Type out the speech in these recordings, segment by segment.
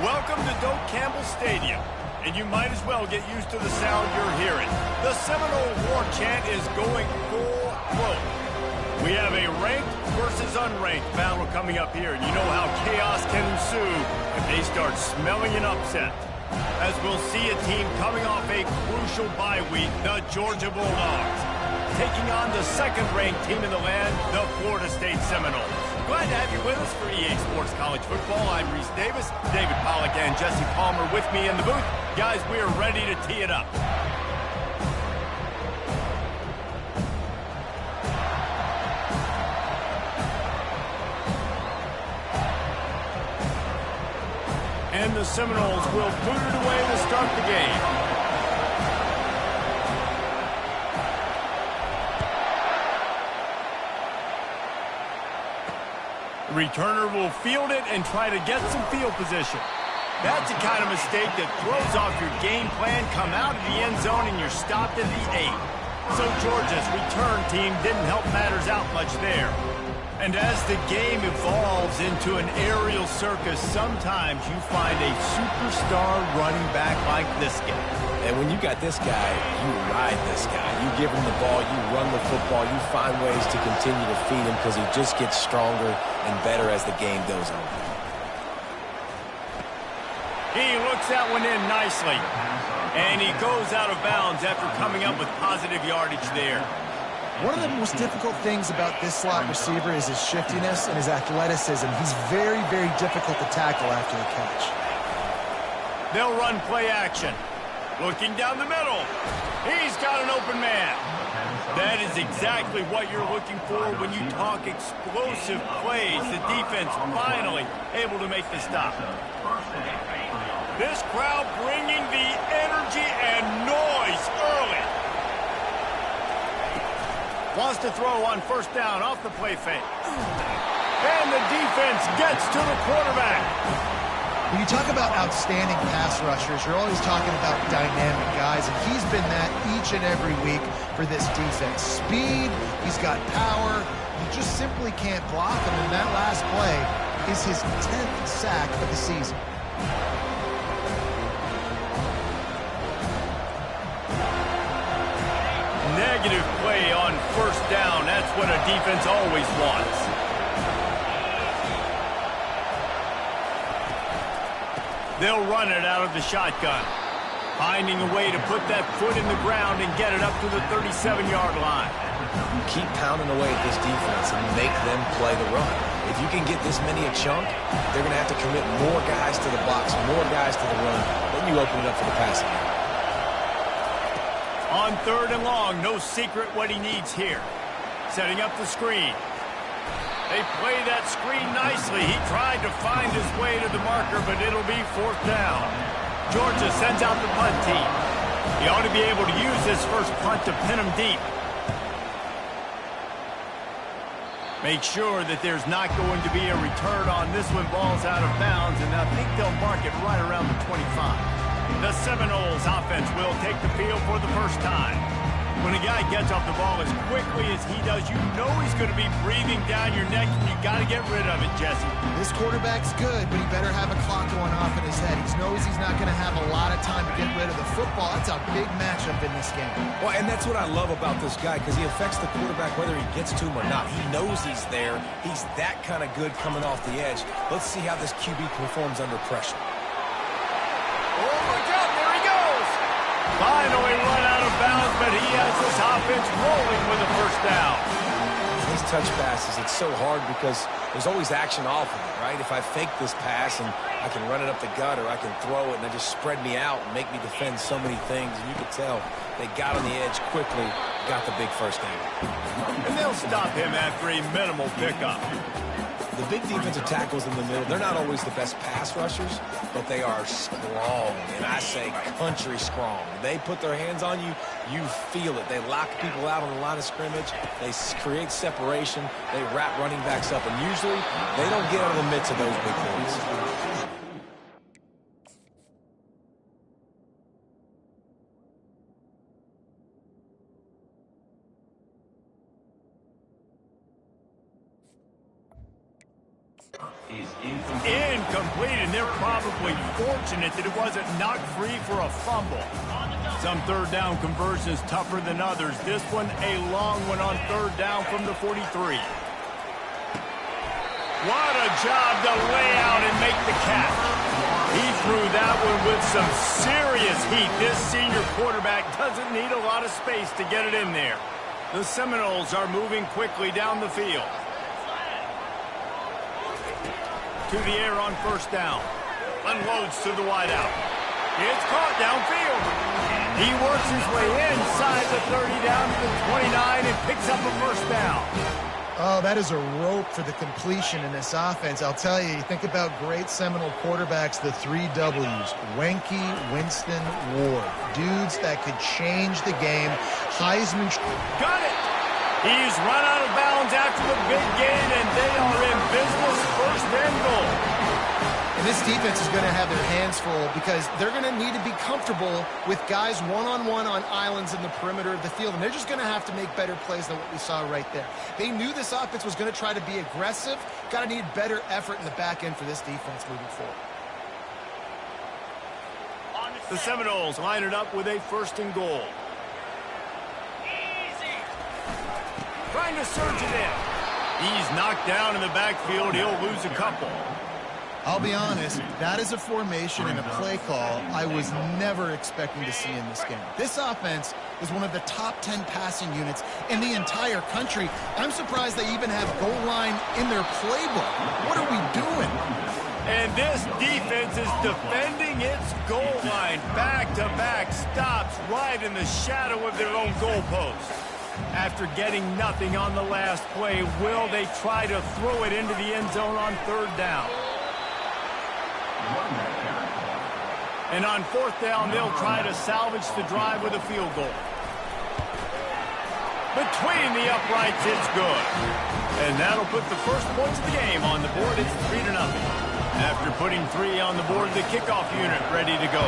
Welcome to Doak Campbell Stadium, and you might as well get used to the sound you're hearing. The Seminole War chant is going full throat. We have a ranked versus unranked battle coming up here, and you know how chaos can ensue if they start smelling an upset. As we'll see a team coming off a crucial bye week, the Georgia Bulldogs, taking on the second-ranked team in the land, the Florida State Seminoles. Glad to have you with us for EA Sports College Football. I'm Reese Davis, David Pollack and Jesse Palmer with me in the booth. Guys, we are ready to tee it up. And the Seminoles will boot it away to start the game. The returner will field it and try to get some field position. That's the kind of mistake that throws off your game plan. Come out of the end zone and you're stopped at the 8. So Georgia's return team didn't help matters out much there. And as the game evolves into an aerial circus, sometimes you find a superstar running back like this guy. And when you got this guy, you ride this guy. You give him the ball, you run the football, you find ways to continue to feed him because he just gets stronger and better as the game goes on. He looks that one in nicely. And he goes out of bounds after coming up with positive yardage there. One of the most difficult things about this slot receiver is his shiftiness and his athleticism. He's very, very difficult to tackle after the catch. They'll run play action. Looking down the middle. He's got an open man. That is exactly what you're looking for when you talk explosive plays. The defense finally able to make the stop. This crowd bringing the energy and noise early. Wants to throw on first down off the play fake. And the defense gets to the quarterback. When you talk about outstanding pass rushers, you're always talking about dynamic guys, and he's been that each and every week for this defense. Speed, he's got power, you just simply can't block him, and that last play is his 10th sack of the season. Negative play on first down. That's what a defense always wants. They'll run it out of the shotgun. Finding a way to put that foot in the ground and get it up to the 37-yard line. Keep pounding away at this defense and make them play the run. If you can get this many a chunk, they're going to have to commit more guys to the box, more guys to the run. Then you open it up for the passing game. On third and long, no secret what he needs here. Setting up the screen. They play that screen nicely. He tried to find his way to the marker, but it'll be fourth down. Georgia sends out the punt team. He ought to be able to use this first punt to pin him deep. Make sure that there's not going to be a return on this one. Ball's out of bounds, and I think they'll mark it right around the 25. The Seminoles offense will take the field for the first time. When a guy gets off the ball as quickly as he does, you know he's going to be breathing down your neck, and you got to get rid of it, Jesse. This quarterback's good, but he better have a clock going off in his head. He knows he's not going to have a lot of time to get rid of the football. That's a big matchup in this game. Well, and that's what I love about this guy, because he affects the quarterback whether he gets to him or not. He knows he's there. He's that kind of good coming off the edge. Let's see how this QB performs under pressure. Oh, look out, there he goes. Finally run out of bounds, but he has this offense rolling with a first down. These touch passes, it's so hard because there's always action off of it, right? If I fake this pass and I can run it up the gut or I can throw it and it just spread me out and make me defend so many things, and you could tell they got on the edge quickly, got the big first down. And they'll stop him after a minimal pickup. The big defensive tackles in the middle, they're not always the best pass rushers, but they are strong, and I say country strong. They put their hands on you, you feel it. They lock people out on the line of scrimmage. They create separation. They wrap running backs up, and usually they don't get out of the midst of those big plays. Incomplete, and they're probably fortunate that it wasn't knocked free for a fumble. Some third down conversions tougher than others. This one a long one on third down from the 43. What a job to lay out and make the catch. He threw that one with some serious heat. This senior quarterback doesn't need a lot of space to get it in there. The Seminoles are moving quickly down the field. To the air on first down. Unloads to the wideout. It's caught downfield. He works his way inside the 30 down to the 29 and picks up a first down. Oh, that is a rope for the completion in this offense. I'll tell you, you think about great Seminole quarterbacks, the 3 W's, Wenke, Winston, Ward. Dudes that could change the game. Heisman. Got it. He's run out of bounds after the big gain, and they are in business, first and goal. And this defense is going to have their hands full because they're going to need to be comfortable with guys one-on-one on islands in the perimeter of the field. And they're just going to have to make better plays than what we saw right there. They knew this offense was going to try to be aggressive. Got to need better effort in the back end for this defense moving forward. The Seminoles line it up with a first and goal. Trying to surge it in. He's knocked down in the backfield. He'll lose a couple. I'll be honest, that is a formation and a play call I was never expecting to see in this game. This offense is one of the top 10 passing units in the entire country. I'm surprised they even have goal line in their playbook. What are we doing? And this defense is defending its goal line. Back-to-back stops right in the shadow of their own goalpost. After getting nothing on the last play, will they try to throw it into the end zone on third down? And on fourth down, they'll try to salvage the drive with a field goal. Between the uprights, it's good. And that'll put the first points of the game on the board. It's 3-0. After putting 3 on the board, the kickoff unit ready to go.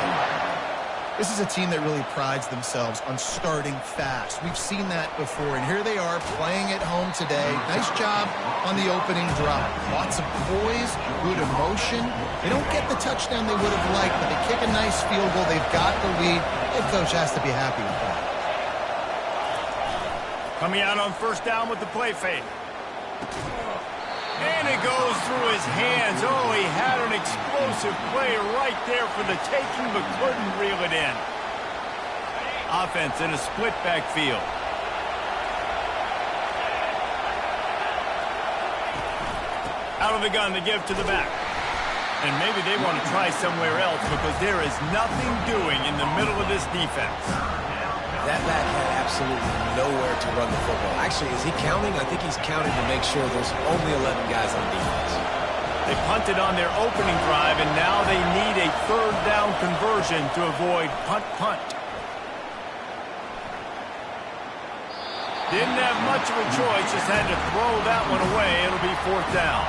This is a team that really prides themselves on starting fast. We've seen that before, and here they are playing at home today. Nice job on the opening drive. Lots of poise, good emotion. They don't get the touchdown they would have liked, but they kick a nice field goal. They've got the lead. Head coach has to be happy with that. Coming out on first down with the play fake. And it goes through his hands. Oh, he had an explosive play right there for the taking, but couldn't reel it in. Offense in a split backfield. Out of the gun, they give to the back. And maybe they want to try somewhere else because there is nothing doing in the middle of this defense. That back had absolutely nowhere to run the football. Actually, is he counting? I think he's counting to make sure there's only 11 guys on defense. They punted on their opening drive, and now they need a third down conversion to avoid punt. Didn't have much of a choice, just had to throw that one away. It'll be fourth down.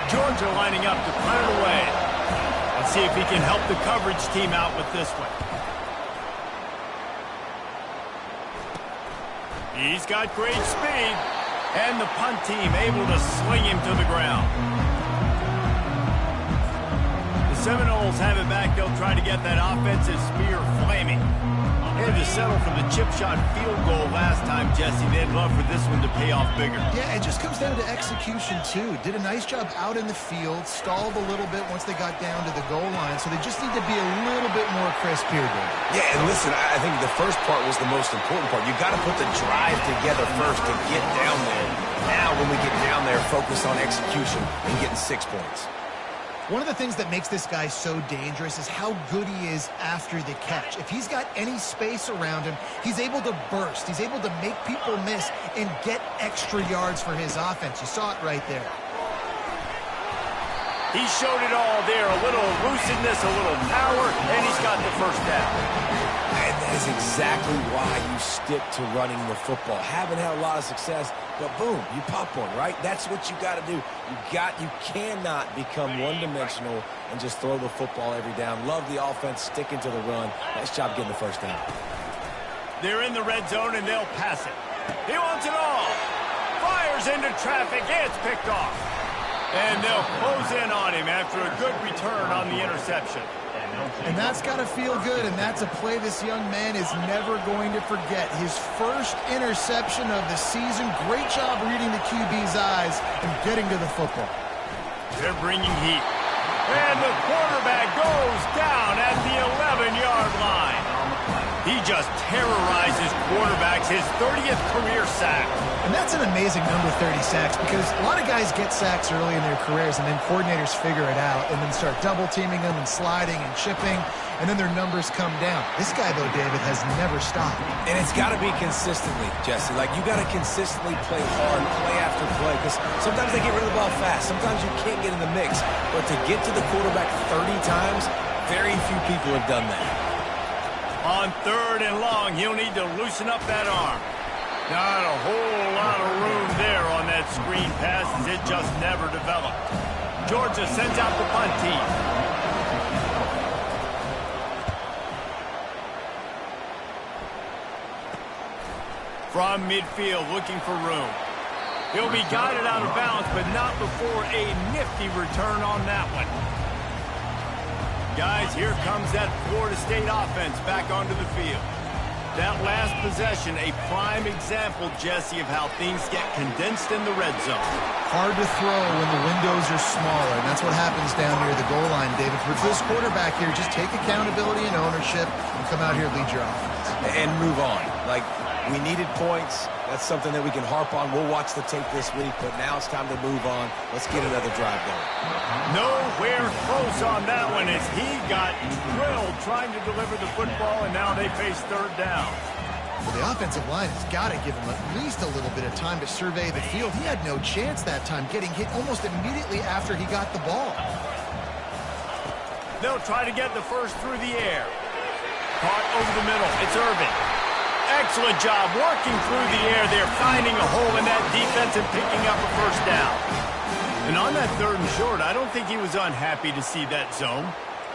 Georgia lining up to punt it away. Let's see if he can help the coverage team out with this one. He's got great speed, and the punt team able to sling him to the ground. The Seminoles have it back. They'll try to get that offensive spear flaming. They had to settle for the chip shot field goal last time, Jesse. They'd love for this one to pay off bigger. Yeah, it just comes down to execution, too. Did a nice job out in the field, stalled a little bit once they got down to the goal line, so they just need to be a little bit more crisp here, Dave. Yeah, and listen, I think the first part was the most important part. You got to put the drive together first to get down there. Now, when we get down there, focus on execution and getting 6 points. One of the things that makes this guy so dangerous is how good he is after the catch. If he's got any space around him, he's able to burst. He's able to make people miss and get extra yards for his offense. You saw it right there. He showed it all there. A little lucidness, a little power, and he's got the first down. And that is exactly why you stick to running the football. Haven't had a lot of success, but boom, you pop one, right? That's what you got to do. You cannot become one-dimensional and just throw the football every down. Love the offense sticking to the run. Nice job getting the first down. They're in the red zone, and they'll pass it. He wants it all. Fires into traffic. It's picked off. And they'll close in on him after a good return on the interception. And that's got to feel good, and that's a play this young man is never going to forget. His first interception of the season. Great job reading the QB's eyes and getting to the football. They're bringing heat. And the quarterback goes down at the 11-yard line. He just terrorizes quarterbacks, his 30th career sack. And that's an amazing number, 30 sacks, because a lot of guys get sacks early in their careers, and then coordinators figure it out and then start double-teaming them and sliding and chipping, and then their numbers come down. This guy, though, David, has never stopped. And it's got to be consistently, Jesse. Like, you got to consistently play hard, play after play, because sometimes they get rid of the ball fast. Sometimes you can't get in the mix. But to get to the quarterback 30 times, very few people have done that. On 3rd and long, he'll need to loosen up that arm. Not a whole lot of room there on that screen pass, as it just never developed. Georgia sends out the punt team. From midfield, looking for room. He'll be guided out of bounds, but not before a nifty return on that one. Guys, here comes that Florida State offense back onto the field. That last possession, a prime example, Jesse, of how things get condensed in the red zone. Hard to throw when the windows are smaller, and that's what happens down near the goal line, David. For this quarterback here, just take accountability and ownership and come out here and lead your offense. And move on. Like, we needed points. That's something that we can harp on. We'll watch the tape this week, but now it's time to move on. Let's get another drive going. Nowhere close on that one as he got drilled trying to deliver the football, and now they face 3rd down. Well, the offensive line has got to give him at least a little bit of time to survey the field. He had no chance that time, getting hit almost immediately after he got the ball. They'll try to get the first through the air. Caught over the middle. It's Irvin. Excellent job working through the air there, finding a hole in that defense and picking up a first down. And on that 3rd and short, I don't think he was unhappy to see that zone.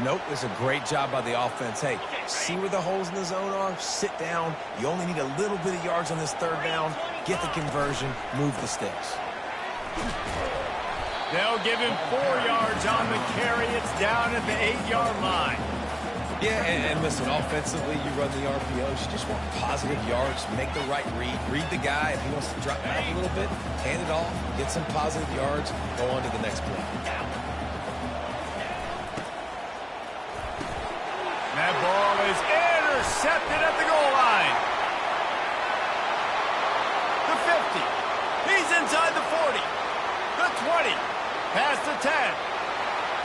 Nope, it's a great job by the offense. Hey, see where the holes in the zone are? Sit down. You only need a little bit of yards on this 3rd down. Get the conversion. Move the sticks. They'll give him 4 yards on the carry. It's down at the 8-yard line. Yeah, and listen, offensively, you run the RPOs. You just want positive yards, make the right read. Read the guy. If he wants to drop back a little bit, hand it off, get some positive yards, go on to the next play. That ball is intercepted at the goal line. The 50. He's inside the 40. The 20. Past the 10.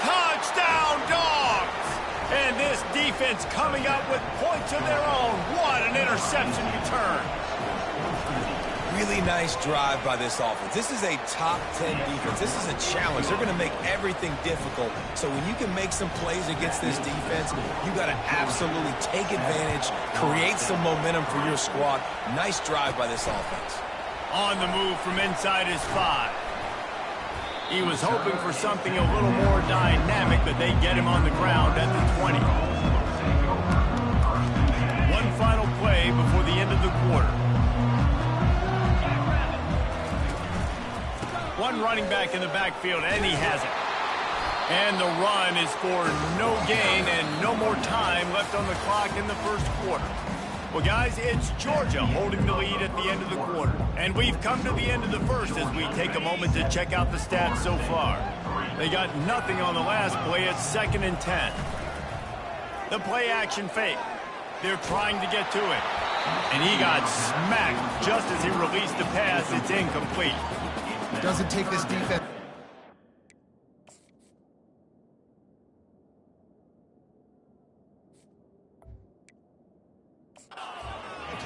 Touchdown, Dogs! And this defense coming up with points of their own. What an interception return. Really nice drive by this offense. This is a top 10 defense. This is a challenge. They're going to make everything difficult. So when you can make some plays against this defense, you got to absolutely take advantage, create some momentum for your squad. Nice drive by this offense. On the move from inside his 5. He was hoping for something a little more dynamic, but they get him on the ground at the 20. One final play before the end of the quarter. One running back in the backfield, and he has it. And the run is for no gain and no more time left on the clock in the first quarter. Well, guys, it's Georgia holding the lead at the end of the quarter. And we've come to the end of the first as we take a moment to check out the stats so far. They got nothing on the last play. It's 2nd and 10. The play action fake. They're trying to get to it. And he got smacked just as he released the pass. It's incomplete. Doesn't take this defense.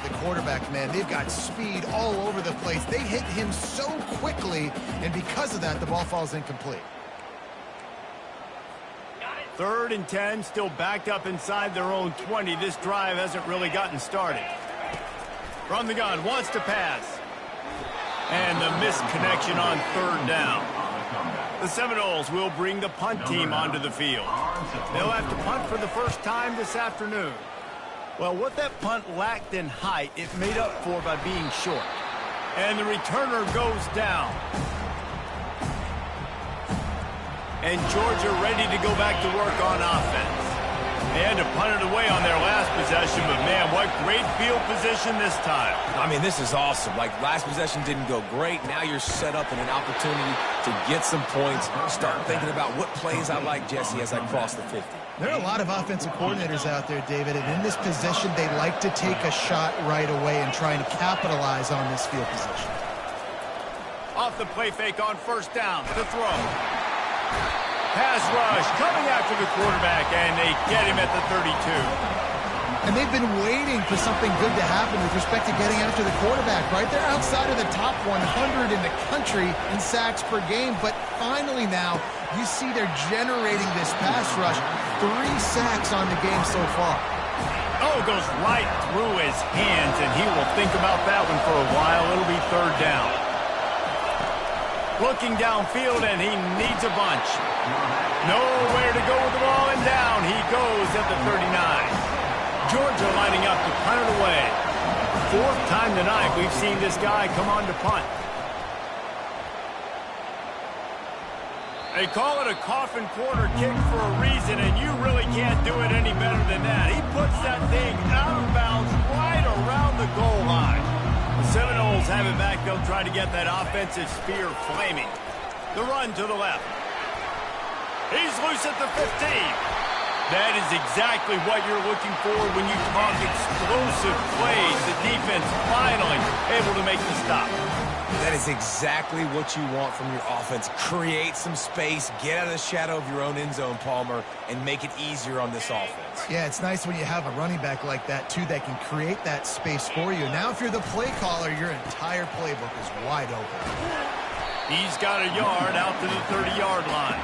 The quarterback, man, they've got speed all over the place. They hit him so quickly, and because of that, the ball falls incomplete. 3rd and 10, still backed up inside their own 20. This drive hasn't really gotten started. From the gun, wants to pass. And the misconnection on 3rd down. The Seminoles will bring the punt team onto the field. They'll have to punt for the first time this afternoon. Well, what that punt lacked in height, it made up for by being short. And the returner goes down. and Georgia ready to go back to work on offense. They had to punt it away on their last possession, but man, what great field position this time. I mean, this is awesome. Like, last possession didn't go great. Now you're set up in an opportunity to get some points. Start thinking about what plays I like, Jesse, as I cross the 50. There are a lot of offensive coordinators out there, David, and in this position, they like to take a shot right away and trying to capitalize on this field position. Off the play fake on first down, the throw. Pass rush coming after the quarterback, and they get him at the 32. And they've been waiting for something good to happen with respect to getting after the quarterback, right? They're outside of the top 100 in the country in sacks per game, but finally now you see they're generating this pass rush. 3 sacks on the game so far. Oh, goes right through his hands, and he will think about that one for a while. It'll be third down. Looking downfield, and he needs a bunch. Nowhere to go with the ball, and down he goes at the 39. Georgia lining up to punt it away. 4th time tonight we've seen this guy come on to punt. They call it a coffin quarter kick for a reason, and you really can't do it any better than that. He puts that thing out of bounds right around the goal line. The Seminoles have it back. They'll try to get that offensive spear flaming. The run to the left. He's loose at the 15. That is exactly what you're looking for when you talk explosive plays. The defense finally able to make the stop. That is exactly what you want from your offense. Create some space, get out of the shadow of your own end zone, Palmer, and make it easier on this offense. Yeah, it's nice when you have a running back like that, too, that can create that space for you. Now, if you're the play caller, your entire playbook is wide open. He's got a yard out to the 30-yard line.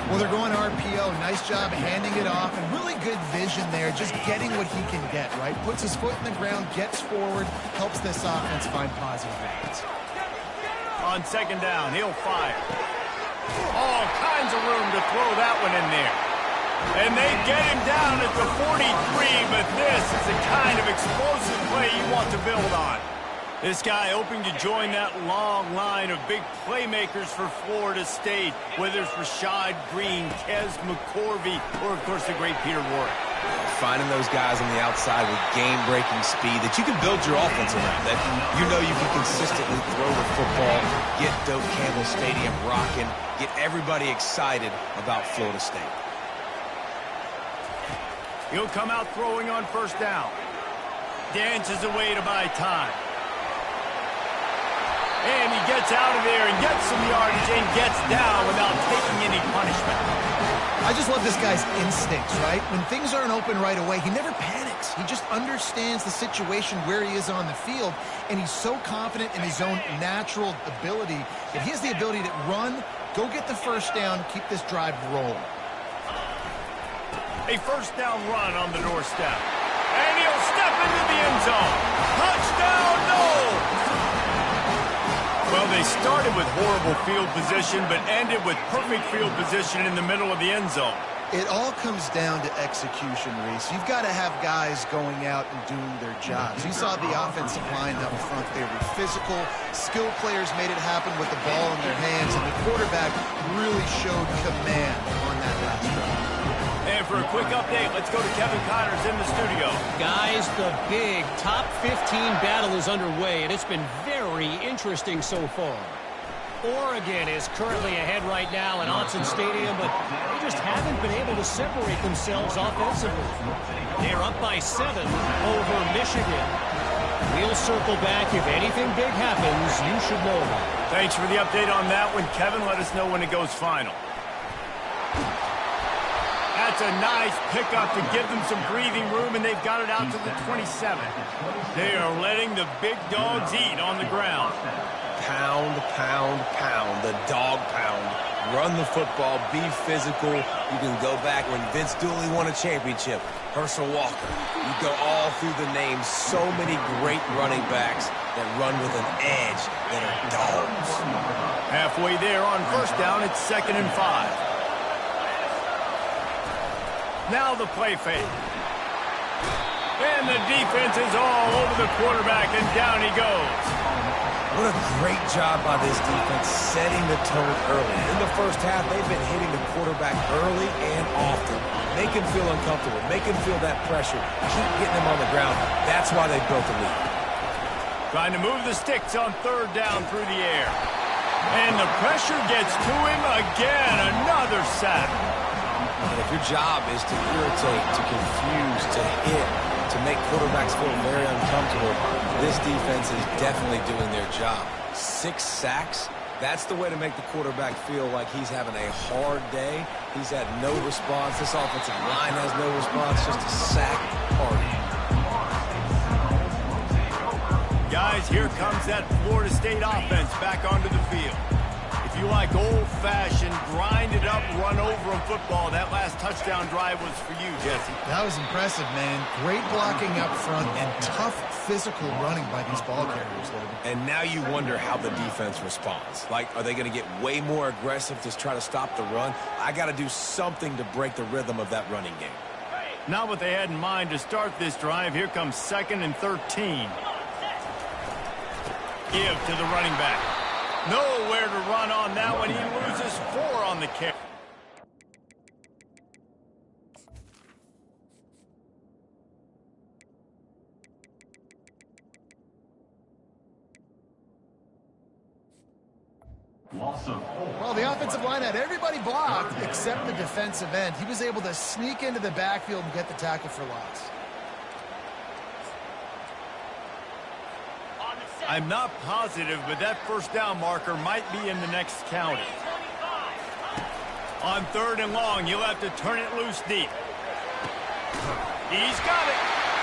Well, they're going RPO. Nice job handing it off, and really good vision there, just getting what he can get, right? Puts his foot in the ground, gets forward, helps this offense find positive lanes. On second down, he'll fire. All kinds of room to throw that one in there. And they get him down at the 43, but this is the kind of explosive play you want to build on. This guy hoping to join that long line of big playmakers for Florida State, whether it's Rashad Green, Kez McCorvey, or, of course, the great Peter Warrick. Finding those guys on the outside with game-breaking speed that you can build your offense around, that you know you can consistently throw the football, get Doak Campbell Stadium rocking, get everybody excited about Florida State. He'll come out throwing on first down. Dances away to buy time. And he gets out of there and gets some yardage and gets down without taking any punishment. I just love this guy's instincts, right? When things aren't open right away, he never panics. He just understands the situation where he is on the field, and he's so confident in his own natural ability that he has the ability to run, go get the first down, keep this drive rolling. A first down run on the doorstep. And he'll step into the end zone. Touchdown, no! Well, they started with horrible field position, but ended with perfect field position in the middle of the end zone. It all comes down to execution, Reese. You've got to have guys going out and doing their jobs. You saw the offensive line up front. They were physical. Skilled players made it happen with the ball in their hands, and the quarterback really showed command on that last drive. And for a quick update, let's go to Kevin Connors in the studio. Guys, the big top 15 battle is underway, and it's been very interesting so far. Oregon is currently ahead right now in Autzen Stadium, but they just haven't been able to separate themselves offensively. They're up by 7 over Michigan. We'll circle back. If anything big happens, you should know about it. Thanks for the update on that one, Kevin. Let us know when it goes final. That's a nice pickup to give them some breathing room, and they've got it out to the 27. They are letting the big dogs eat on the ground. Pound, pound, pound, the dog pound. Run the football, be physical. You can go back when Vince Dooley won a championship. Herschel Walker. You go all through the names. So many great running backs that run with an edge that are dogs. Halfway there on first down, it's 2nd and 5. Now the play fake. And the defense is all over the quarterback, and down he goes. What a great job by this defense setting the tone early. In the first half, they've been hitting the quarterback early and often. Make him feel uncomfortable. Make him feel that pressure. Keep getting him on the ground. That's why they built the lead. Trying to move the sticks on third down through the air. And the pressure gets to him again. Another sack. And if your job is to irritate, to confuse, to hit, to make quarterbacks feel very uncomfortable, this defense is definitely doing their job. 6 sacks, that's the way to make the quarterback feel like he's having a hard day. He's had no response. This offensive line has no response, just a sack party. Guys, here comes that Florida State offense back onto the field. If you like old-fashioned, grind-it-up, run-over-'em football, that last touchdown drive was for you, Jesse. That was impressive, man. Great blocking up front and tough physical running by these ball carriers, David. And now you wonder how the defense responds. Like, are they going to get way more aggressive to try to stop the run? I got to do something to break the rhythm of that running game. Not what they had in mind to start this drive. Here comes 2nd and 13. Give to the running back. Nowhere to run on that one. He loses 4 on the carry. Well, the offensive line had everybody blocked except the defensive end. He was able to sneak into the backfield and get the tackle for loss. I'm not positive, but that first down marker might be in the next county. On 3rd and long, you'll have to turn it loose deep. He's got it.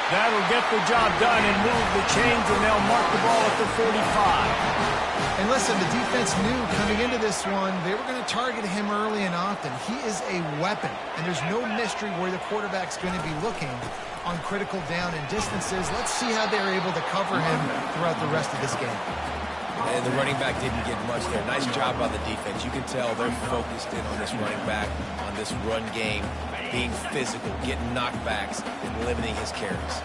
That'll get the job done and move the chains, and they'll mark the ball at the 45. And listen, the defense knew coming into this one, they were going to target him early and often. He is a weapon, and there's no mystery where the quarterback's going to be looking on critical down and distances. Let's see how they're able to cover him throughout the rest of this game. And the running back didn't get much there. Nice job by the defense. You can tell they're focused in on this running back, on this run game, being physical, getting knockbacks, and limiting his carries.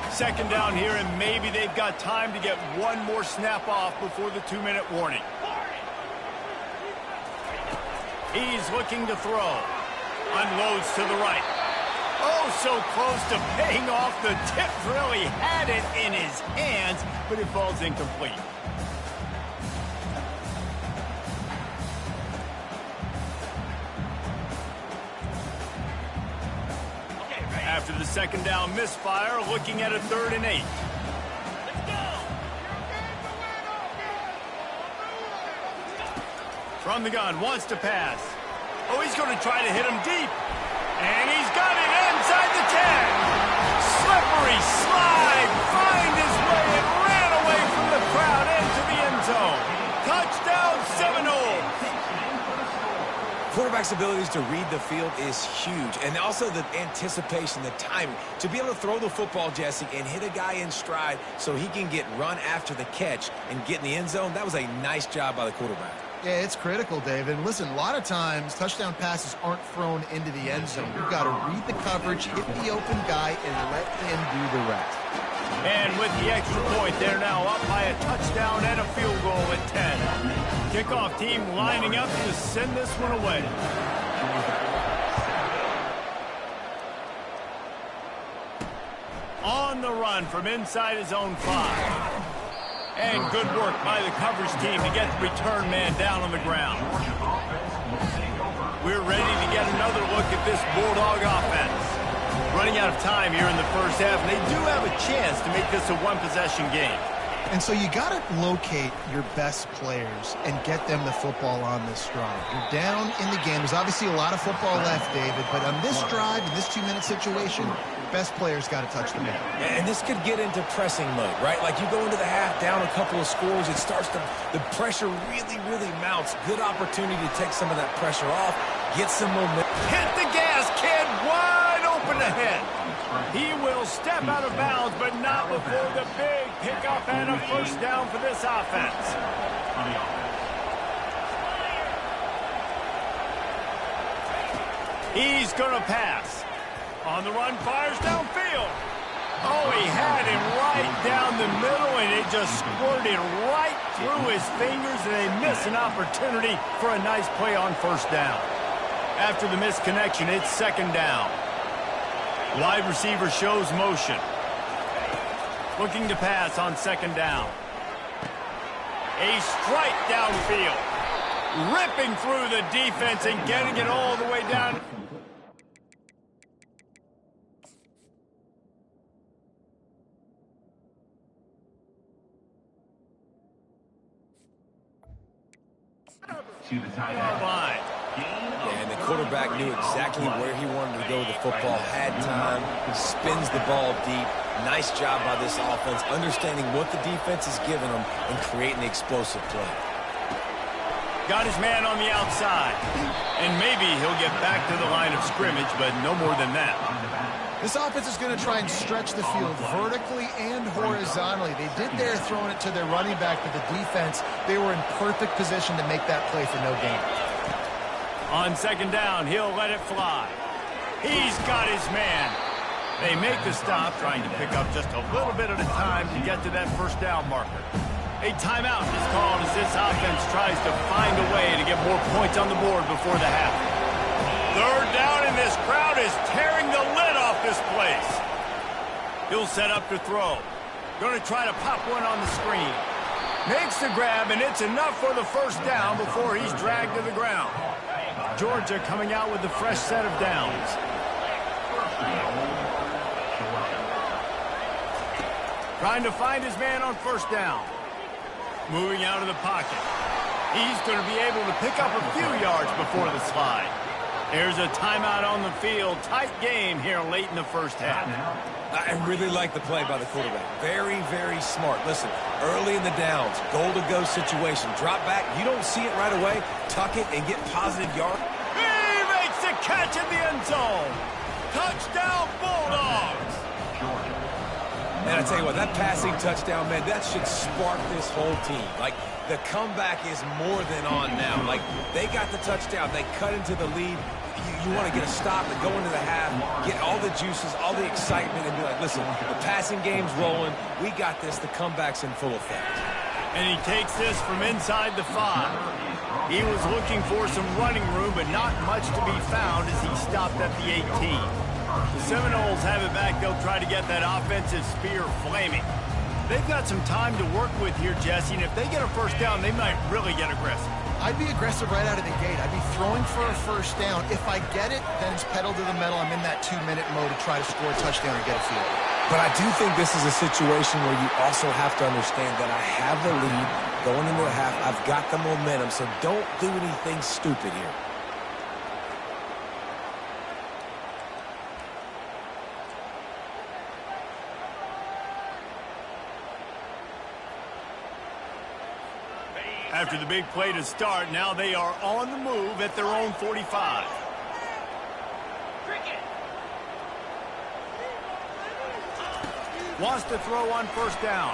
2nd down here, and maybe they've got time to get one more snap off before the 2-minute warning. He's looking to throw. Unloads to the right. Oh, so close to paying off. The tip really had it in his hands, but it falls incomplete. After the 2nd down misfire, looking at a 3rd and 8. From the gun, wants to pass. Oh, he's going to try to hit him deep. And he's got it inside the 10. Slippery slide, find his way and ran away from the crowd into the end zone. Touchdown, Seminoles. Quarterback's abilities to read the field is huge, and also the anticipation, the timing. To be able to throw the football, Jesse, and hit a guy in stride so he can get run after the catch and get in the end zone, that was a nice job by the quarterback. Yeah, it's critical, David. And listen, a lot of times touchdown passes aren't thrown into the end zone. You've got to read the coverage, hit the open guy, and let him do the rest. And with the extra point, they're now up by a touchdown and a field goal at 10. Kickoff team lining up to send this one away. On the run from inside his own 5. And good work by the coverage team to get the return man down on the ground. We're ready to get another look at this Bulldog offense. Running out of time here in the first half, and they do have a chance to make this a one-possession game. And so you got to locate your best players and get them the football on this drive. You're down in the game. There's obviously a lot of football left, David, but on this drive, in this 2-minute situation, best players got to touch the ball. And this could get into pressing mode, right? Like you go into the half down a couple of scores, it starts to, the pressure really mounts. Good opportunity to take some of that pressure off, get some momentum. Hit the gas, kid, wide open ahead. He will step out of bounds, but not before the big pickup and a first down for this offense. He's going to pass. On the run, fires downfield. Oh, he had him right right down the middle, and it just squirted right through his fingers, and they miss an opportunity for a nice play on first down. After the misconnection, it's second down. Wide receiver shows motion. Looking to pass on second down. A strike downfield. Ripping through the defense and getting it all the way down. To the tight end line. And the quarterback knew exactly where he wanted to go with the football, had time, spins the ball deep. Nice job by this offense, understanding what the defense is giving them and creating the explosive play. Got his man on the outside. And maybe he'll get back to the line of scrimmage, but no more than that. This offense is going to try and stretch the field vertically and horizontally. They did there throwing it to their running back, but the defense, they were in perfect position to make that play for no gain. On second down, he'll let it fly. He's got his man. They make the stop, trying to pick up just a little bit at a time to get to that first down marker. A timeout is called as this offense tries to find a way to get more points on the board before the half. Third down, and this crowd is tearing the lid off this place. He'll set up to throw. Going to try to pop one on the screen. Makes the grab, and it's enough for the first down before he's dragged to the ground. Georgia coming out with a fresh set of downs. Trying to find his man on first down. Moving out of the pocket. He's going to be able to pick up a few yards before the slide. There's a timeout on the field. Tight game here late in the first half. I really like the play by the quarterback. Very, very smart. Listen, early in the downs, goal-to-go situation. Drop back. You don't see it right away. Tuck it and get positive yards. He makes the catch in the end zone. Touchdown, Bulldogs. Man, I tell you what, that passing touchdown, man, that should spark this whole team. Like, the comeback is more than on now. Like, they got the touchdown. They cut into the lead. You want to get a stop and go into the half, get all the juices, all the excitement, and be like, listen, the passing game's rolling. We got this. The comeback's in full effect. And he takes this from inside the 5. He was looking for some running room, but not much to be found as he stopped at the 18. The Seminoles have it back. They'll try to get that offensive spear flaming. They've got some time to work with here, Jesse, and if they get a first down, they might really get aggressive. I'd be aggressive right out of the gate. I'd be throwing for a first down. If I get it, then it's pedal to the metal. I'm in that 2-minute mode to try to score a touchdown and get a field. But I do think this is a situation where you also have to understand that I have the lead going into the half. I've got the momentum, so don't do anything stupid here. After the big play to start, now they are on the move at their own 45. Wants to throw on first down.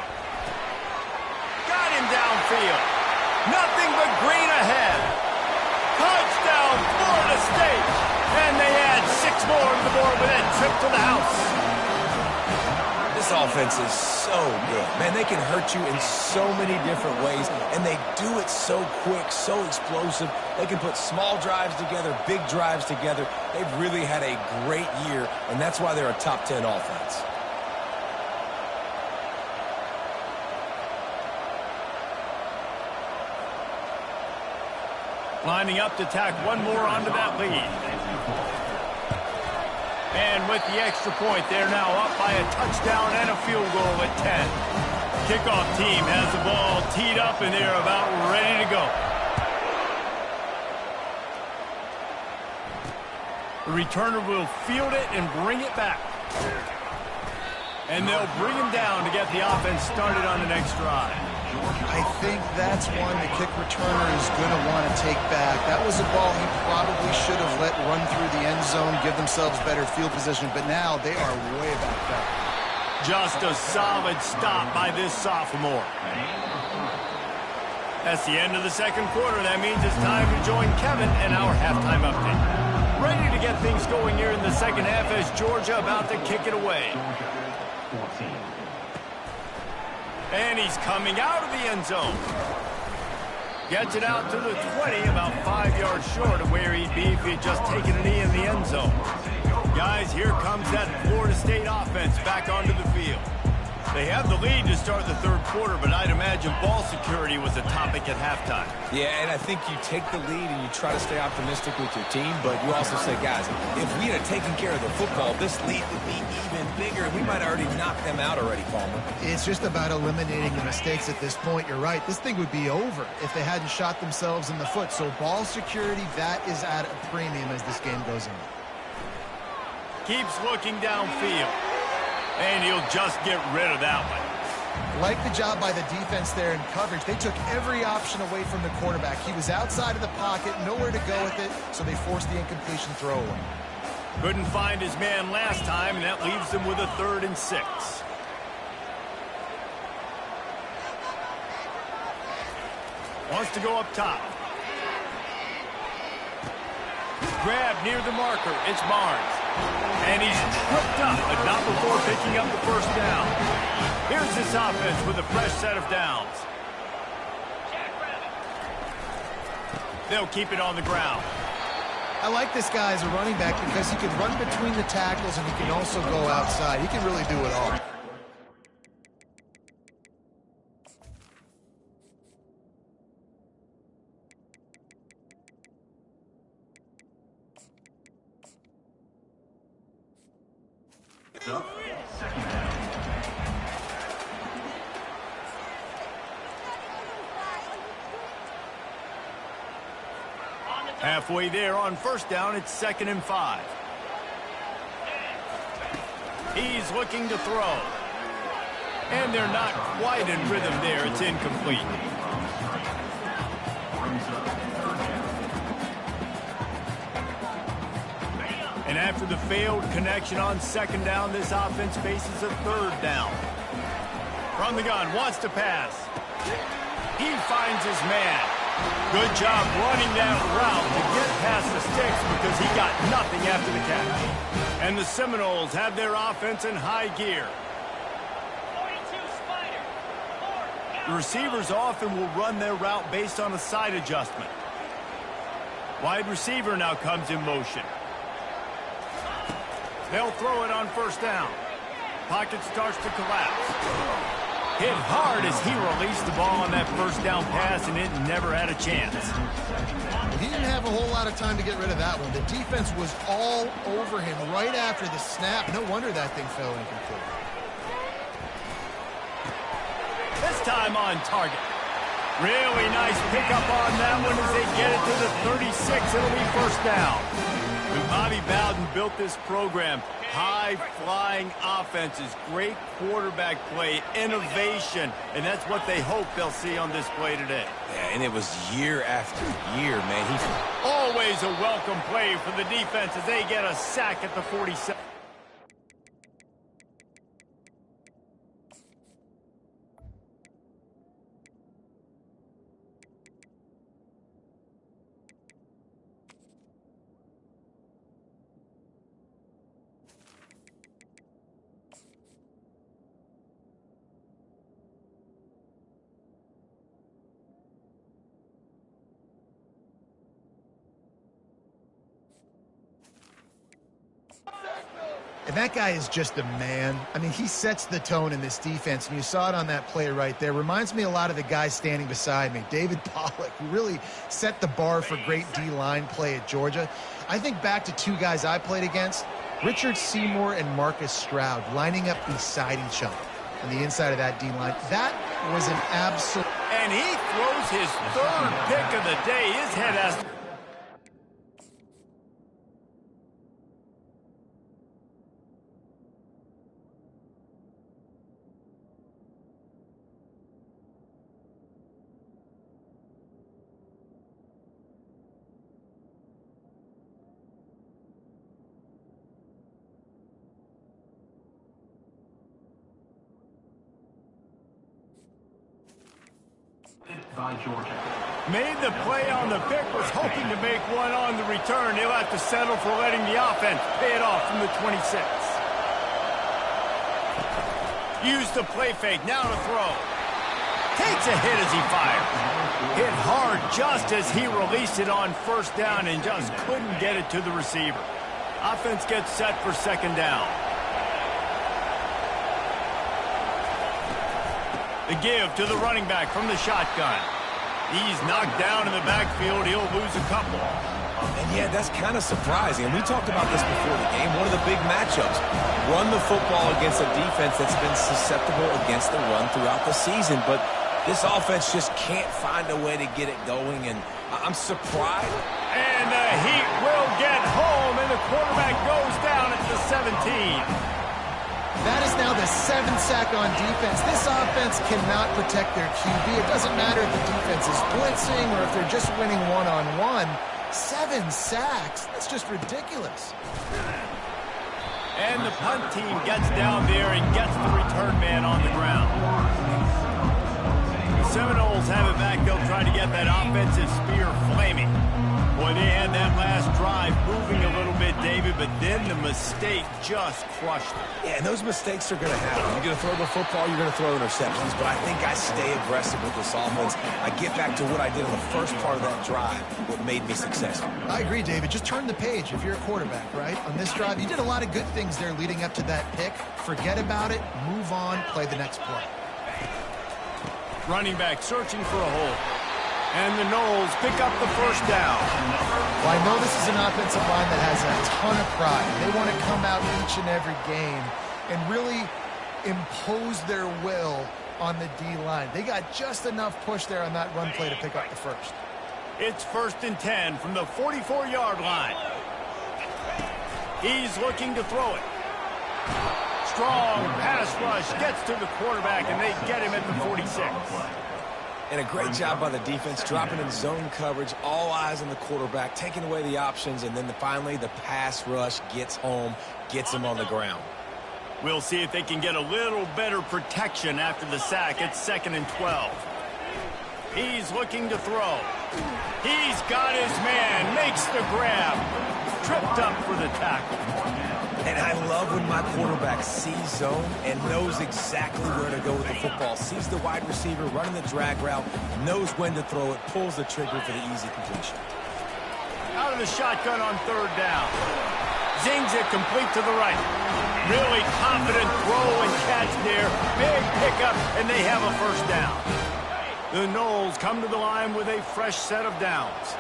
Got him downfield. Nothing but green ahead. Touchdown, Florida State. And they add 6 more to the board with that trip to the house. This offense is so good. Man, they can hurt you in so many different ways, and they do it so quick, so explosive. They can put small drives together, big drives together. They've really had a great year, and that's why they're a top 10 offense. Lining up to tack one more onto that lead. And with the extra point, they're now up by a touchdown and a field goal at 10. Kickoff team has the ball teed up, and they're about ready to go. The returner will field it and bring it back. And they'll bring him down to get the offense started on the next drive. I think that's one the kick returner is going to want to take back. That was a ball he probably should have let run through the end zone, give themselves better field position, but now they are way back there. Just a solid stop by this sophomore. That's the end of the second quarter. That means it's time to join Kevin and our halftime update. Ready to get things going here in the second half as Georgia about to kick it away. And he's coming out of the end zone. Gets it out to the 20, about 5 yards short of where he'd be if he had just taken a knee in the end zone. Guys, here comes that Florida State offense back onto the field. They have the lead to start the third quarter, but I'd imagine ball security was a topic at halftime. Yeah, and I think you take the lead and you try to stay optimistic with your team, but you also say, guys, if we had taken care of the football, this lead would be even bigger. We might have already knocked them out already, Palmer. It's just about eliminating the mistakes at this point. You're right. This thing would be over if they hadn't shot themselves in the foot. So ball security, that is at a premium as this game goes on. Keeps looking downfield. And he'll just get rid of that one. Like the job by the defense there in coverage. They took every option away from the quarterback. He was outside of the pocket, nowhere to go with it, so they forced the incompletion throwaway. Couldn't find his man last time, and that leaves him with a 3rd and 6. Wants to go up top. Grab near the marker. It's Barnes. And he's tripped up, but not before picking up the first down. Here's this offense with a fresh set of downs. They'll keep it on the ground. I like this guy as a running back because he can run between the tackles and he can also go outside. He can really do it all. Halfway there on first down, it's 2nd and 5. He's looking to throw. And they're not quite in rhythm there. It's incomplete. And after the failed connection on 2nd down, this offense faces a 3rd down. From the gun, wants to pass. He finds his man. Good job running that route to get past the sticks because he got nothing after the catch. And the Seminoles have their offense in high gear. The receivers often will run their route based on a side adjustment. Wide receiver now comes in motion. They'll throw it on first down. Pocket starts to collapse. Hit hard as he released the ball on that first down pass, and it never had a chance. He didn't have a whole lot of time to get rid of that one. The defense was all over him right after the snap. No wonder that thing fell incomplete. This time on target. Really nice pickup on that one as they get it to the 36. It'll be first down. When Bobby Bowden built this program, high-flying offenses, great quarterback play, innovation, and that's what they hope they'll see on this play today. Yeah, and it was year after year, man. Always a welcome play for the defense as they get a sack at the 47. And that guy is just a man. I mean, he sets the tone in this defense, and you saw it on that play right there. Reminds me a lot of the guy standing beside me, David Pollock, who really set the bar for great D-line play at Georgia. I think back to 2 guys I played against, Richard Seymour and Marcus Stroud, lining up beside each other on the inside of that D-line. That was an absolute... And he throws his 3rd pick of the day. His head has to... by Georgia. Made the play on the pick, was hoping to make one on the return. He'll have to settle for letting the offense pay it off from the 26. Use the play fake, now to throw. Takes a hit as he fires. Hit hard just as he released it on first down and just couldn't get it to the receiver. Offense gets set for second down. The give to the running back from the shotgun. He's knocked down in the backfield. He'll lose a couple. And yeah, that's kind of surprising. And we talked about this before the game. One of the big matchups. Run the football against a defense that's been susceptible against the run throughout the season. But this offense just can't find a way to get it going. And I'm surprised. And the Heat will get home. And the quarterback goes down at the 17. That is now the 7th sack on defense. This offense cannot protect their QB. It doesn't matter if the defense is blitzing or if they're just winning one-on-one. 7 sacks. That's just ridiculous. And the punt team gets down there and gets the return man on the ground. The Seminoles have it back. They'll try to get that offensive spear flaming. Boy, they had that last drive moving a little bit, David, but then the mistake just crushed them. Yeah, and those mistakes are going to happen. You're going to throw the football, you're going to throw interceptions, but I think I stay aggressive with this offense. I get back to what I did in the first part of that drive, what made me successful. I agree, David. Just turn the page if you're a quarterback, right? On this drive, you did a lot of good things there leading up to that pick. Forget about it, move on, play the next play. Running back searching for a hole. And the Noles pick up the first down. Well, I know this is an offensive line that has a ton of pride. They want to come out each and every game and really impose their will on the D-line. They got just enough push there on that run play to pick up the first. It's 1st and 10 from the 44-yard line. He's looking to throw it. Strong pass rush gets to the quarterback, and they get him at the 46. And a great job by the defense, dropping in zone coverage, all eyes on the quarterback, taking away the options, and then finally the pass rush gets home, gets him on the ground. We'll see if they can get a little better protection after the sack. It's 2nd and 12. He's looking to throw. He's got his man, makes the grab, tripped up for the tackle. And I love when my quarterback sees zone and knows exactly where to go with the football. Sees the wide receiver running the drag route, knows when to throw it, pulls the trigger for the easy completion. Out of the shotgun on 3rd down. Zings it complete to the right. Really confident throw and catch there. Big pickup, and they have a first down. The Noles come to the line with a fresh set of downs.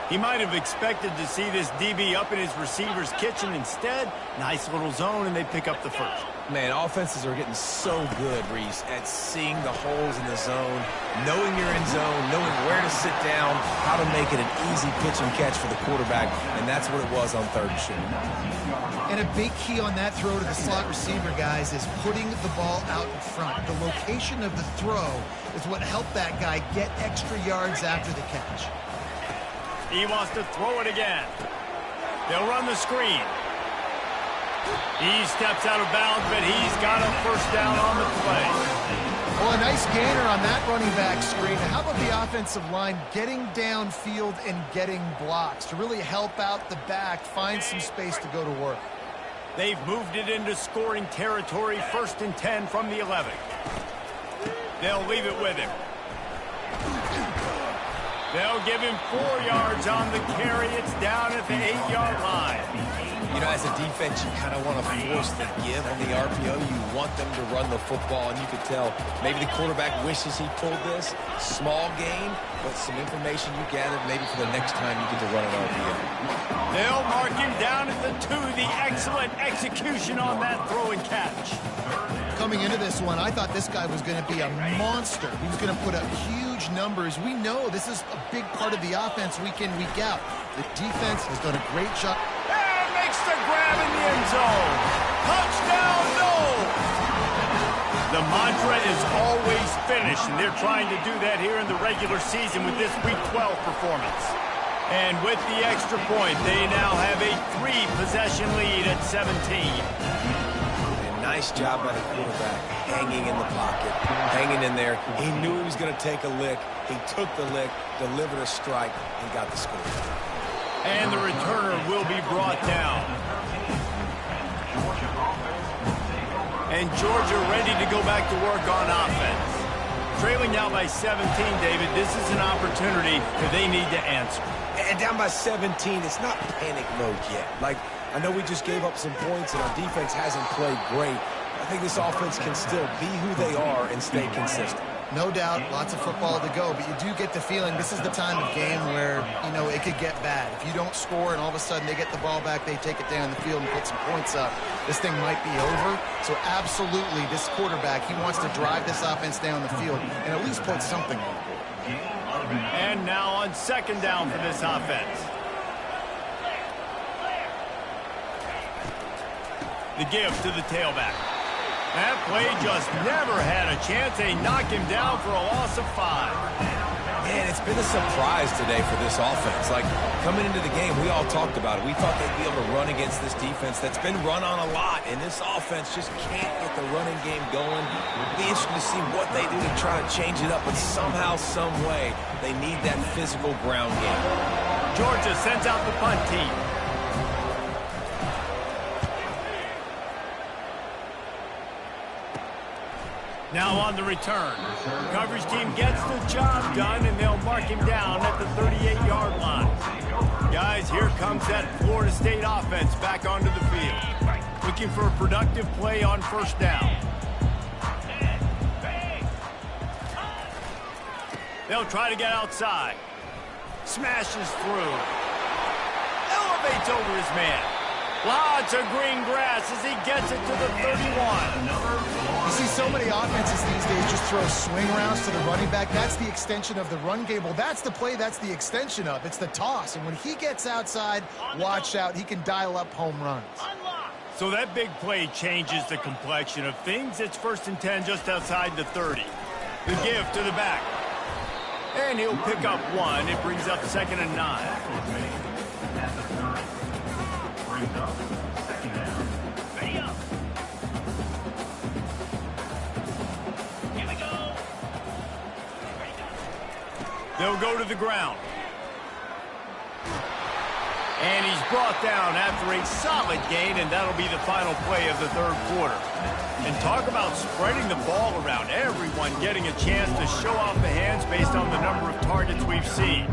He might have expected to see this DB up in his receiver's kitchen. Instead, nice little zone, and they pick up the first. Man, offenses are getting so good, Reese, at seeing the holes in the zone, knowing you're in zone, knowing where to sit down, how to make it an easy pitch and catch for the quarterback, and that's what it was on 3rd and short. And a big key on that throw to the slot receiver, guys, is putting the ball out in front. The location of the throw is what helped that guy get extra yards after the catch. He wants to throw it again. They'll run the screen. He steps out of bounds, but he's got a first down on the play. Well, a nice gainer on that running back screen. How about the offensive line getting downfield and getting blocks to really help out the back, find some space to go to work? They've moved it into scoring territory, 1st and 10 from the 11. They'll leave it with him. They'll give him 4 yards on the carry. It's down at the 8-yard line. You know, as a defense, you kind of want to force the give on the RPO. You want them to run the football, and you could tell maybe the quarterback wishes he pulled this. Small gain, but some information you gathered maybe for the next time you get to run an RPO. They'll mark him down at the 2. The excellent execution on that throw and catch. Coming into this one, I thought this guy was going to be a monster. He was going to put up huge numbers. We know this is a big part of the offense week in, week out. The defense has done a great job. And makes the grab in the end zone. Touchdown, Noles! The mantra is always finish, and they're trying to do that here in the regular season with this Week 12 performance. And with the extra point, they now have a 3-possession lead at 17. Nice job by the quarterback, hanging in the pocket, hanging in there. He knew he was going to take a lick. He took the lick, delivered a strike, and got the score. And the returner will be brought down. And Georgia ready to go back to work on offense. Trailing now by 17, David. This is an opportunity that they need to answer. And down by 17, it's not panic mode yet. Like, I know we just gave up some points and our defense hasn't played great. I think this offense can still be who they are and stay consistent. No doubt, lots of football to go, but you do get the feeling this is the time of game where, you know, it could get bad. If you don't score and all of a sudden they get the ball back, they take it down the field and put some points up, this thing might be over. So absolutely, this quarterback, he wants to drive this offense down the field and at least put something on the board. And now on second down for this offense. The give to the tailback. That play just never had a chance. They knock him down for a loss of 5. Man, it's been a surprise today for this offense. Like, coming into the game, we all talked about it. We thought they'd be able to run against this defense that's been run on a lot, and this offense just can't get the running game going. It'll be interesting to see what they do to try to change it up, but somehow, some way, they need that physical ground game. Georgia sends out the punt team. Now on the return. Coverage team gets the job done, and they'll mark him down at the 38-yard line. Guys, here comes that Florida State offense back onto the field. Looking for a productive play on first down. They'll try to get outside. Smashes through. Elevates over his man. Lots of green grass as he gets it to the 31. You see so many offenses these days just throw swing routes to the running back. That's the extension of the run game. Well, that's the play that's the extension of. It's the toss. And when he gets outside, watch out. He can dial up home runs. So that big play changes the complexion of things. It's 1st and 10 just outside the 30. The give to the back. And he'll pick up 1. It brings up 2nd and 9. They'll go to the ground. And he's brought down after a solid gain, and that'll be the final play of the 3rd quarter. And talk about spreading the ball around, everyone getting a chance to show off the hands based on the number of targets we've seen.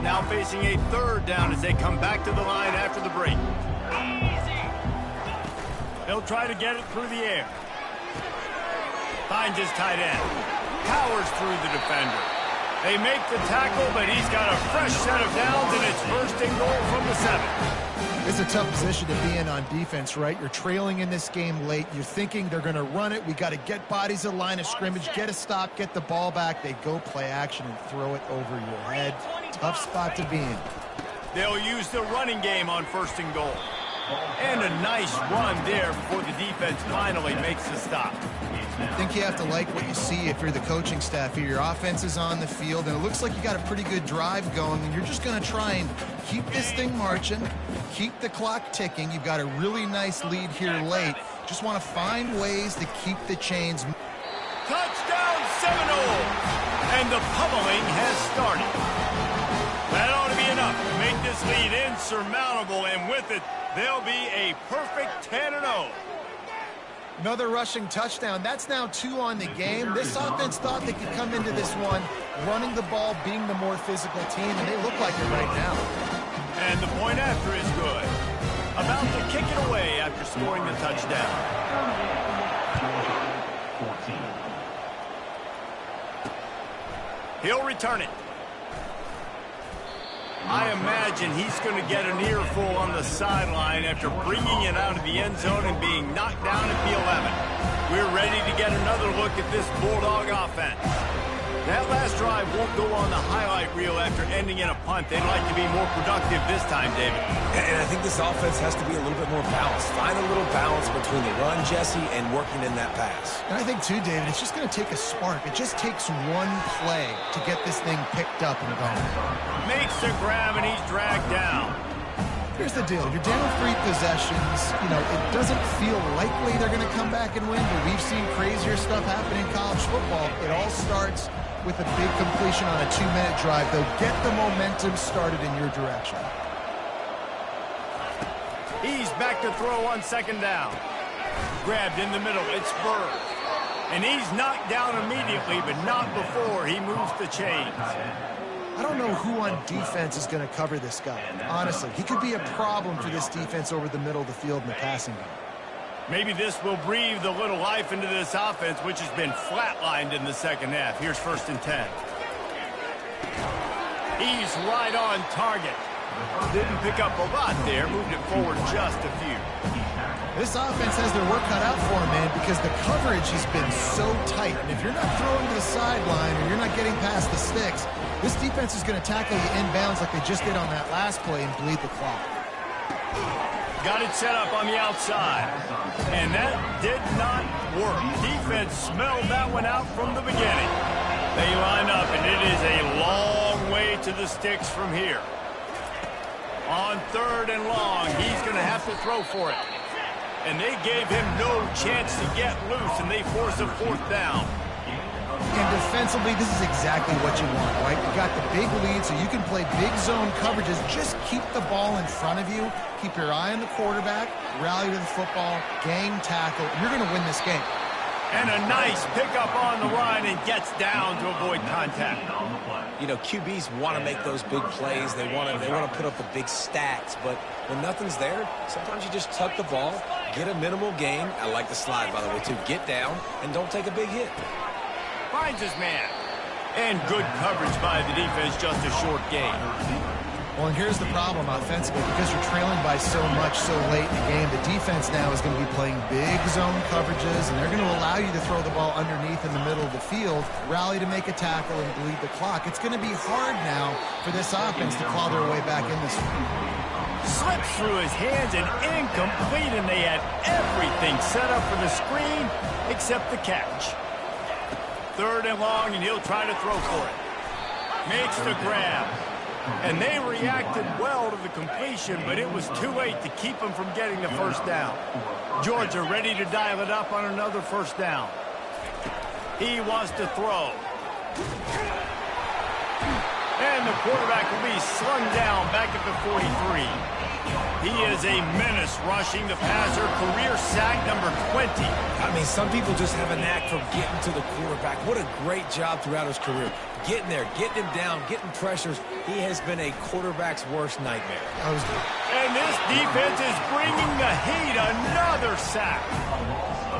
Now facing a 3rd down as they come back to the line after the break. They'll try to get it through the air. Finds his tight end. Powers through the defender. They make the tackle, but he's got a fresh set of downs, and it's 1st and goal from the 7. It's a tough position to be in on defense, right? You're trailing in this game late. You're thinking they're going to run it. We got to get bodies at line of scrimmage, get a stop, get the ball back. They go play action and throw it over your head. Tough spot to be in. They'll use the running game on 1st and goal. And a nice run there before the defense finally makes the stop. I think you have to like what you see if you're the coaching staff here. Your offense is on the field, and it looks like you got a pretty good drive going, and you're just going to try and keep this thing marching, keep the clock ticking. You've got a really nice lead here late. Just want to find ways to keep the chains. Touchdown Seminoles! And the pummeling has started. That ought to be enough to make this lead insurmountable, and with it, they'll be a perfect 10-0. Another rushing touchdown. That's now 2 on the game. This offense thought they could come into this one running the ball, being the more physical team, and they look like it right now. And the point after is good. About to kick it away after scoring the touchdown. He'll return it. I imagine he's going to get an earful on the sideline after bringing it out of the end zone and being knocked down at the 11. We're ready to get another look at this Bulldog offense. That last drive won't go on the highlight reel after ending in a punt. They'd like to be more productive this time, David. And I think this offense has to be a little bit more balanced. Find a little balance between the run, Jesse, and working in that pass. And I think, too, David, it's just going to take a spark. It just takes one play to get this thing picked up and going. Makes the grab, and he's dragged down. Here's the deal. You're down 3 possessions. You know, it doesn't feel likely they're going to come back and win, but we've seen crazier stuff happen in college football. It all starts with a big completion on a 2-minute drive. They'll get the momentum started in your direction. He's back to throw on second down. Grabbed in the middle. It's Bird. And he's knocked down immediately, but not before he moves the chains. I don't know who on defense is going to cover this guy. Honestly, he could be a problem for this defense over the middle of the field in the passing game. Maybe this will breathe a little life into this offense, which has been flatlined in the second half. Here's 1st and 10. He's right on target. Didn't pick up a lot there, moved it forward just a few. This offense has their work cut out for them, man, because the coverage has been so tight. And if you're not throwing to the sideline or you're not getting past the sticks, this defense is going to tackle you inbounds like they just did on that last play and bleed the clock. Got it set up on the outside. And that did not work. Defense smelled that one out from the beginning. They line up, and it is a long way to the sticks from here. On 3rd and long, he's going to have to throw for it. And they gave him no chance to get loose, and they force a 4th down. And defensively, this is exactly what you want, right? You got the big lead, so you can play big zone coverages. Just keep the ball in front of you. Keep your eye on the quarterback. Rally to the football. Gang tackle. You're going to win this game. And a nice pickup on the line and gets down to avoid contact. You know, QBs want to make those big plays. They want to put up the big stats. But when nothing's there, sometimes you just tuck the ball, get a minimal gain. I like the slide, by the way, too. Get down and don't take a big hit. Finds his man. And good coverage by the defense, just a short gain. Well, and here's the problem offensively. Because you're trailing by so much so late in the game, the defense now is going to be playing big zone coverages, and they're going to allow you to throw the ball underneath in the middle of the field, rally to make a tackle, and bleed the clock. It's going to be hard now for this offense to claw their way back in this one. Slips through his hands and incomplete, and they had everything set up for the screen except the catch. 3rd and long, and he'll try to throw for it. Makes the grab. And they reacted well to the completion, but it was too late to keep them from getting the 1st down. Georgia ready to dial it up on another 1st down. He wants to throw. And the quarterback will be slung down back at the 43. He is a menace rushing the passer, career sack number 20. I mean, some people just have a knack for getting to the quarterback. What a great job throughout his career. Getting there, getting him down, getting pressures. He has been a quarterback's worst nightmare. And this defense is bringing the heat. Another sack.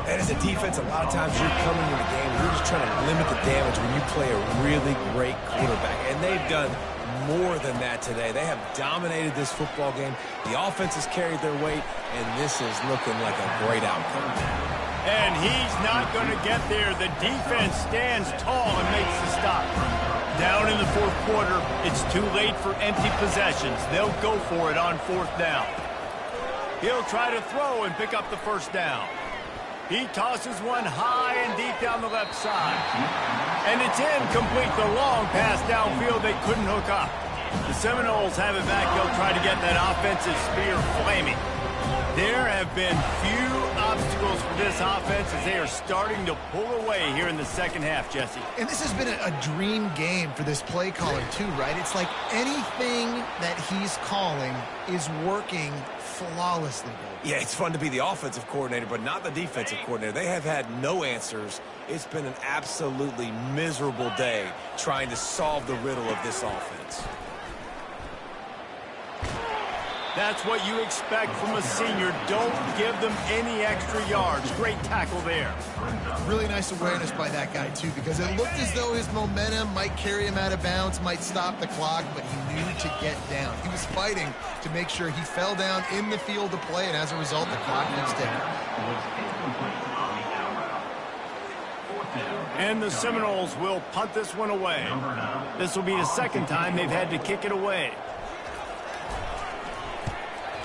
And as a defense, a lot of times you're coming in the game, you're just trying to limit the damage when you play a really great quarterback. And they've done more than that today. They have dominated this football game. The offense has carried their weight, and this is looking like a great outcome. And he's not going to get there. The defense stands tall and makes the stop. Down in the 4th quarter, it's too late for empty possessions. They'll go for it on 4th down. He'll try to throw and pick up the 1st down. He tosses one high and deep down the left side. And it's incomplete. The long pass downfield they couldn't hook up. The Seminoles have it back. They'll try to get that offensive spear flaming. There have been few obstacles for this offense as they are starting to pull away here in the second half, Jesse. And this has been a dream game for this play caller too, right? It's like anything that he's calling is working flawlessly. Yeah, it's fun to be the offensive coordinator, but not the defensive coordinator. They have had no answers. It's been an absolutely miserable day trying to solve the riddle of this offense. That's what you expect from a senior. Don't give them any extra yards. Great tackle there. Really nice awareness by that guy, too, because it looked as though his momentum might carry him out of bounds, might stop the clock, but he knew to get down. He was fighting to make sure he fell down in the field to play, and as a result, the clock keeps ticking. And the Seminoles will punt this one away. This will be the second time they've had to kick it away.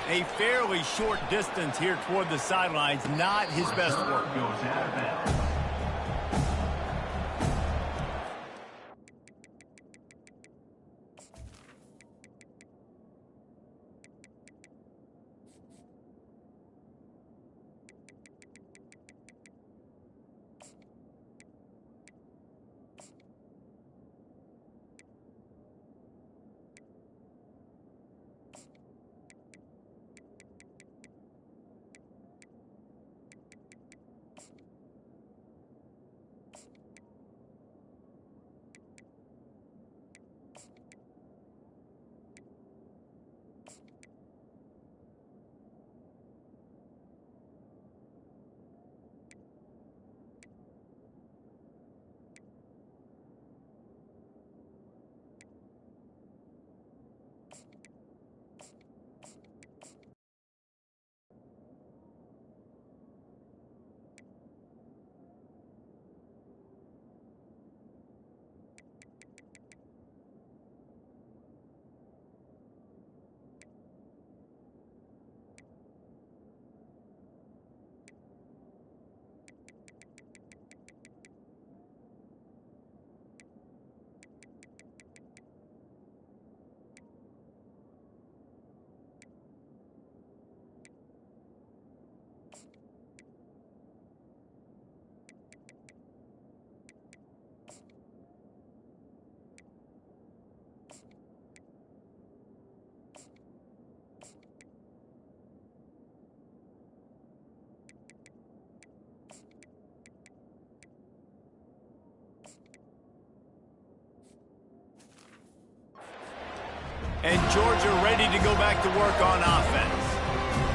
A fairly short distance here toward the sidelines, not his best work. And Georgia ready to go back to work on offense.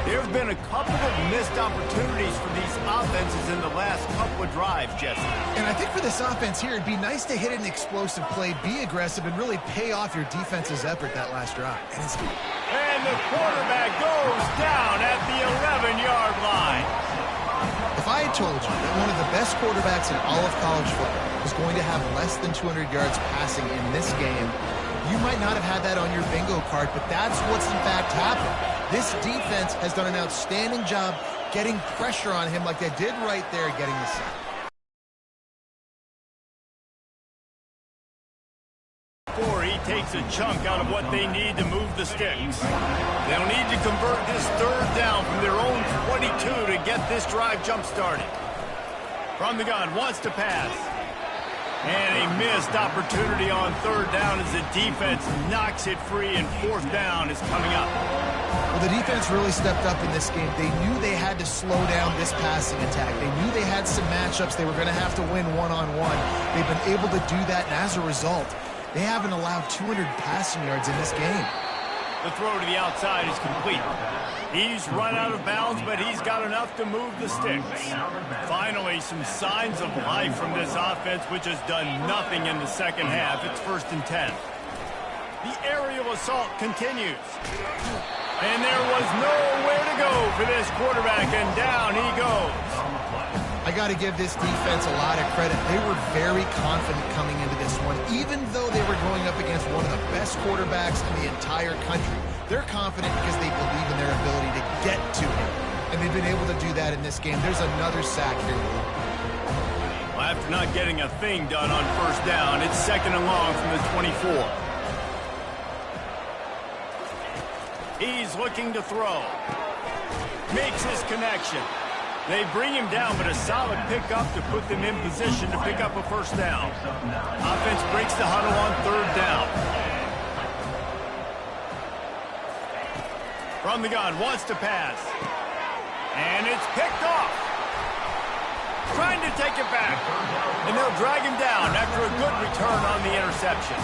There have been a couple of missed opportunities for these offenses in the last couple of drives, Jesse. And I think for this offense here, it'd be nice to hit an explosive play, be aggressive, and really pay off your defense's effort that last drive. And the quarterback goes down at the 11-yard line. If I had told you that one of the best quarterbacks in all of college football was going to have less than 200 yards passing in this game, you might not have had that on your bingo card, but that's what's in fact happened. This defense has done an outstanding job getting pressure on him like they did right there, getting the sack. He takes a chunk out of what they need to move the sticks. They'll need to convert this third down from their own 22 to get this drive jump-started. From the gun, wants to pass. And a missed opportunity on third down as the defense knocks it free, and fourth down is coming up. Well, the defense really stepped up in this game. They knew they had to slow down this passing attack. They knew they had some matchups they were going to have to win one-on-one. They've been able to do that, and as a result, they haven't allowed 200 passing yards in this game. The throw to the outside is complete. He's run out of bounds, but he's got enough to move the sticks. Finally, some signs of life from this offense, which has done nothing in the second half. It's 1st and 10. The aerial assault continues. And there was nowhere to go for this quarterback, and down he goes. I got to give this defense a lot of credit. They were very confident coming into this one, even though they were going up against one of the best quarterbacks in the entire country. They're confident because they believe in their ability to get to him, and they've been able to do that in this game. There's another sack here. Well, after not getting a thing done on first down, it's 2nd and long from the 24. He's looking to throw. Makes his connection. They bring him down, but a solid pickup to put them in position to pick up a first down. Offense breaks the huddle on third down. From the gun, wants to pass. And it's picked off. Trying to take it back. And they'll drag him down after a good return on the interception.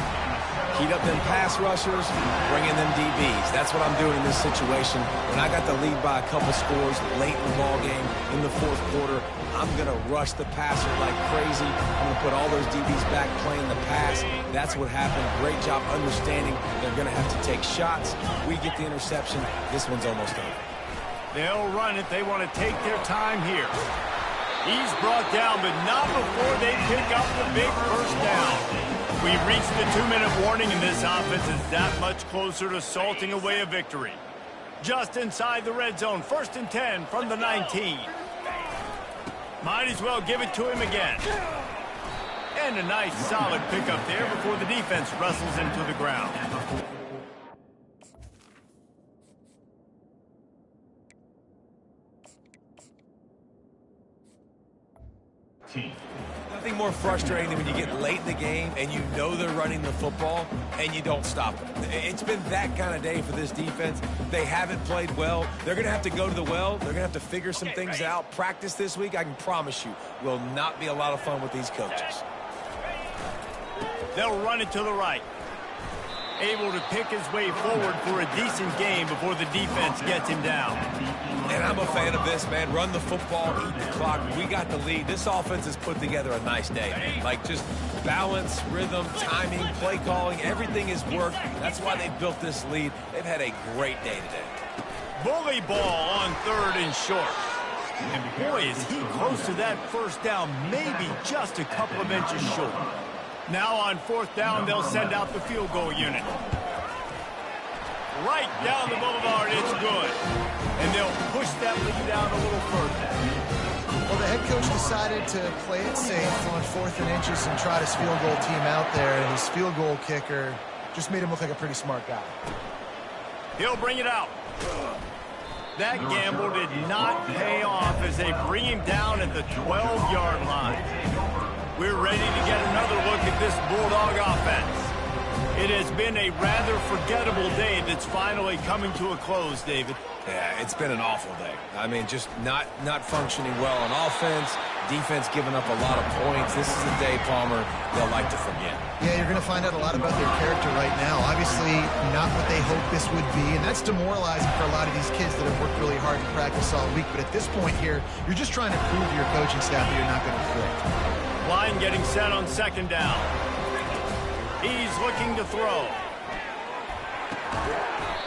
Heat up them pass rushers, bring in them DBs. That's what I'm doing in this situation. When I got the lead by a couple scores late in the ball game in the 4th quarter, I'm going to rush the passer like crazy. I'm going to put all those DBs back playing the pass. That's what happened. Great job understanding they're going to have to take shots. We get the interception. This one's almost over. They'll run it. They want to take their time here. He's brought down, but not before they pick up the big first down. We've reached the 2-minute warning, and this offense is that much closer to salting away a victory. Just inside the red zone, 1st and 10 from the 19. Might as well give it to him again. And a nice solid pickup there before the defense wrestles him to the ground. Nothing more frustrating than when you get late in the game and you know they're running the football and you don't stop them. It's been that kind of day for this defense. They haven't played well. They're going to have to go to the well. They're going to have to figure some things out. Practice this week, I can promise you, will not be a lot of fun with these coaches. They'll run it to the right. Able to pick his way forward for a decent game before the defense gets him down. And I'm a fan of this, man. Run the football, eat the clock. We got the lead. This offense has put together a nice day. Like, just balance, rhythm, timing, play calling, everything has worked. That's why they built this lead. They've had a great day today. Bully ball on 3rd and short. And boy, is he close to that first down, maybe just a couple of inches short. Now on 4th down, they'll send out the field goal unit. Right down the boulevard, it's good. And they'll push that lead down a little further. Well, the head coach decided to play it safe on 4th and inches and trot his field goal team out there, and his field goal kicker just made him look like a pretty smart guy. He'll bring it out. That gamble did not pay off as they bring him down at the 12-yard line. We're ready to get another look at this Bulldog offense. It has been a rather forgettable day that's finally coming to a close, David. Yeah, it's been an awful day. I mean, just not functioning well on offense, defense giving up a lot of points. This is a day, Palmer, they'll like to forget. Yeah, you're going to find out a lot about their character right now. Obviously, not what they hoped this would be, and that's demoralizing for a lot of these kids that have worked really hard in practice all week. But at this point here, you're just trying to prove to your coaching staff that you're not going to quit. Line getting set on second down. He's looking to throw.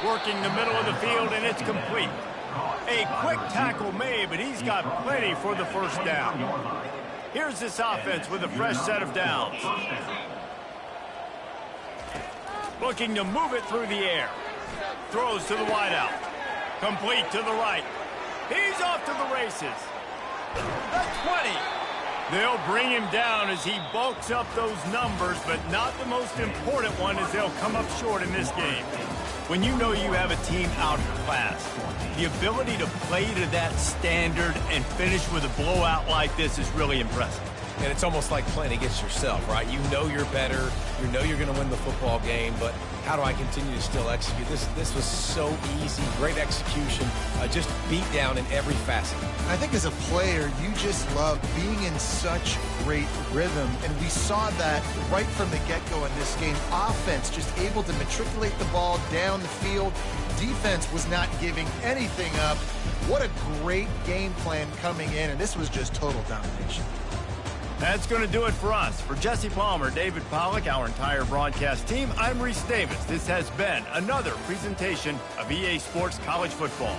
Working the middle of the field, and it's complete. A quick tackle made, but he's got plenty for the first down. Here's this offense with a fresh set of downs. Looking to move it through the air. Throws to the wideout. Complete to the right. He's off to the races. The 20. They'll bring him down as he bulks up those numbers, but not the most important one as they'll come up short in this game. When you know you have a team outclassed, the ability to play to that standard and finish with a blowout like this is really impressive. And it's almost like playing against yourself, right? You know you're better. You know you're going to win the football game, but how do I continue to still execute? This was so easy. Great execution. Just beat down in every facet. I think as a player, you just love being in such great rhythm, and we saw that right from the get-go in this game. Offense just able to matriculate the ball down the field. Defense was not giving anything up. What a great game plan coming in, and this was just total domination. That's going to do it for us. For Jesse Palmer, David Pollack, our entire broadcast team, I'm Reese Davis. This has been another presentation of EA Sports College Football.